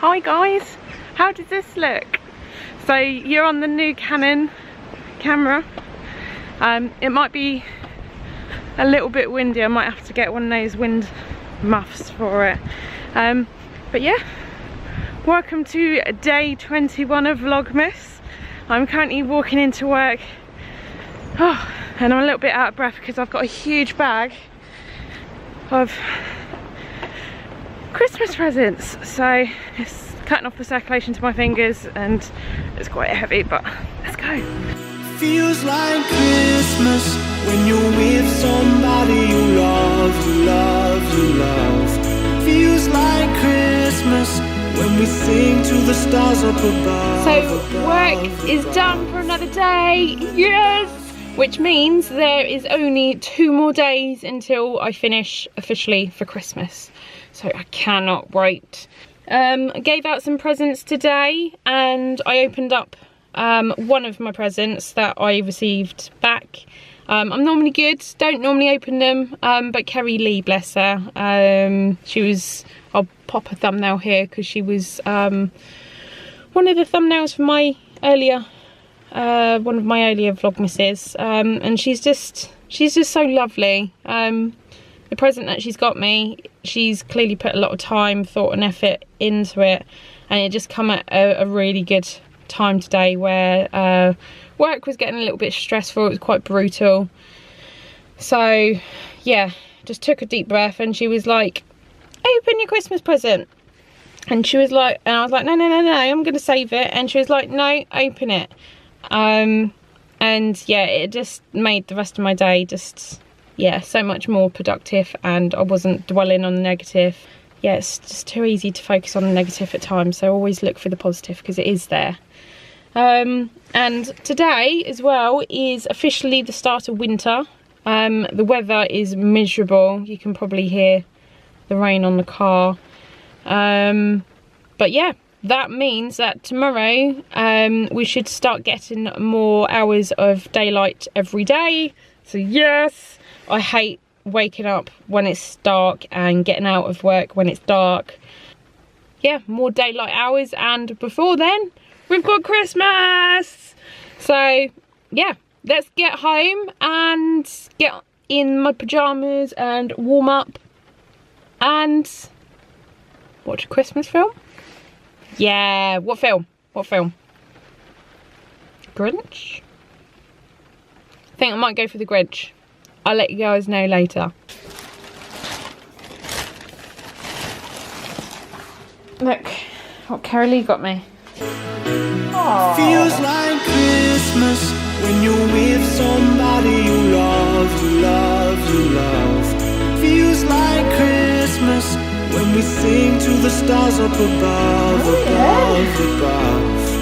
Hi guys, how does this look? So you're on the new Canon camera. It might be a little bit windy. I might have to get one of those wind muffs for it. But yeah, welcome to day 21 of Vlogmas. I'm currently walking into work. Oh, and I'm a little bit out of breath because I've got a huge bag of Christmas presents, so it's cutting off the circulation to my fingers and it's quite heavy, but let's go. Feels like Christmas when you're with somebody you love, you love, you love. Feels like Christmas when we sing to the stars up above. So work is done for another day, yes! Which means there is only 2 more days until I finish officially for Christmas. So I cannot wait. I gave out some presents today and I opened up one of my presents that I received back. I'm normally good, don't normally open them, but Kerrylee, bless her, she was, I'll pop a thumbnail here because she was one of the thumbnails for my earlier, one of my earlier Vlogmases, and she's just so lovely. The present that she's got me, she's clearly put a lot of time, thought and effort into it, and it just come at a really good time today where work was getting a little bit stressful. It was quite brutal. So yeah, just took a deep breath and she was like, open your Christmas present. And she was like, and I was like, no, I'm gonna save it. And she was like, no, open it. And yeah, it just made the rest of my day just, yeah, so much more productive, and I wasn't dwelling on the negative. Yeah, it's just too easy to focus on the negative at times, so always look for the positive because it is there. And today as well is officially the start of winter. The weather is miserable. You can probably hear the rain on the car. But yeah, that means that tomorrow we should start getting more hours of daylight every day. So yes, I hate waking up when it's dark and getting out of work when it's dark. Yeah, more daylight hours, and before then we've got Christmas. So yeah, let's get home and get in my pajamas and warm up and watch a Christmas film. Yeah, what film? What film? Grinch? I think I might go for the Grinch. I'll let you guys know later. Look what Kerrylee got me. Aww. Feels like Christmas when you're with somebody you love, you love, you love. Feels like Christmas when we sing to the stars up above, above, above.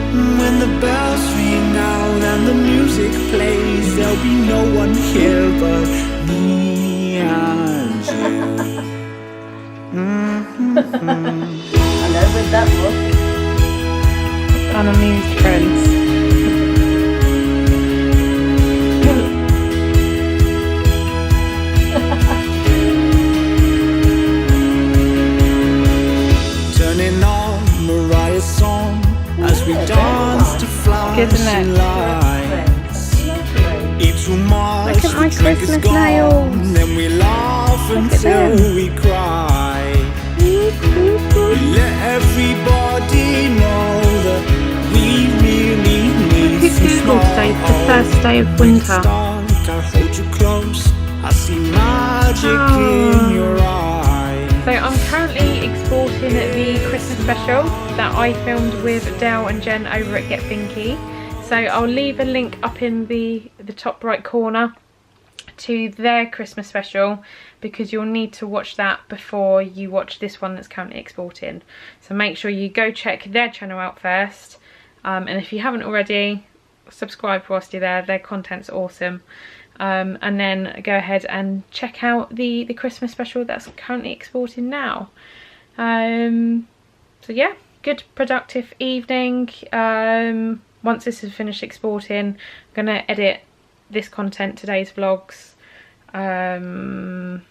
When the bells ring out and the music plays, there'll be no one here but me and you. I know with that book. Unamused friends. Turning on Mariah's song as we dance to flashing lights. Eat too much, the drink is gone, then we laugh until we cry. We let everybody know that we really need some smile. Today's the first day of winter. I hold you close, I see magic in your eyes. So I'm currently exporting the Christmas special that I filmed with Dale and Jen over at Get Binky. So I'll leave a link up in the top right corner to their Christmas special, because you'll need to watch that before you watch this one that's currently exporting. So make sure you go check their channel out first, and if you haven't already, subscribe whilst you're there. Their content's awesome. And then go ahead and check out the Christmas special that's currently exporting now. So yeah, good productive evening. Once this is finished exporting, I'm gonna edit this content, today's vlogs, and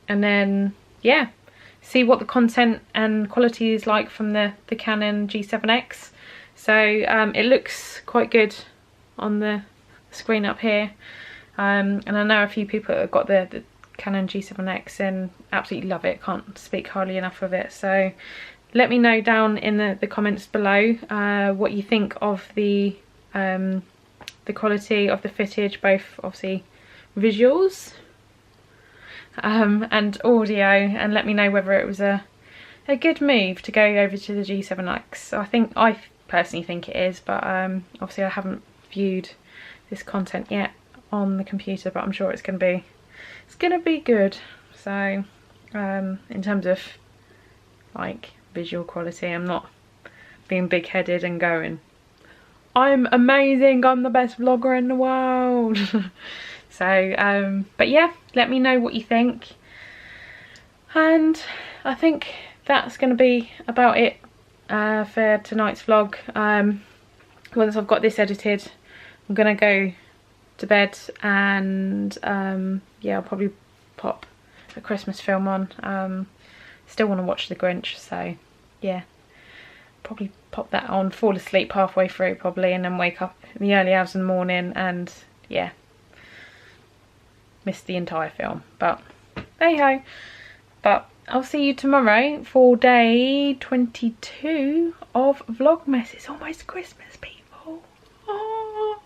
then yeah, see what the content and quality is like from the Canon G7X. So it looks quite good on the screen up here, and I know a few people that have got the Canon G7X and absolutely love it, can't speak highly enough of it. So let me know down in the comments below what you think of the quality of the footage, both obviously visuals and audio, and let me know whether it was a good move to go over to the G7X. So I personally think it is, but obviously I haven't viewed this content yet on the computer, but I'm sure it's gonna be good. So in terms of like visual quality, I'm not being big-headed and going, I'm amazing, I'm the best vlogger in the world. So but yeah, let me know what you think, and I think that's going to be about it for tonight's vlog. Once I've got this edited, I'm going to go to bed, and yeah, I'll probably pop a Christmas film on. Still want to watch The Grinch, so yeah, probably pop that on, fall asleep halfway through probably, and then wake up in the early hours in the morning and yeah, miss the entire film. But hey ho. But I'll see you tomorrow for day 22 of Vlogmas. It's almost Christmas, people. Oh.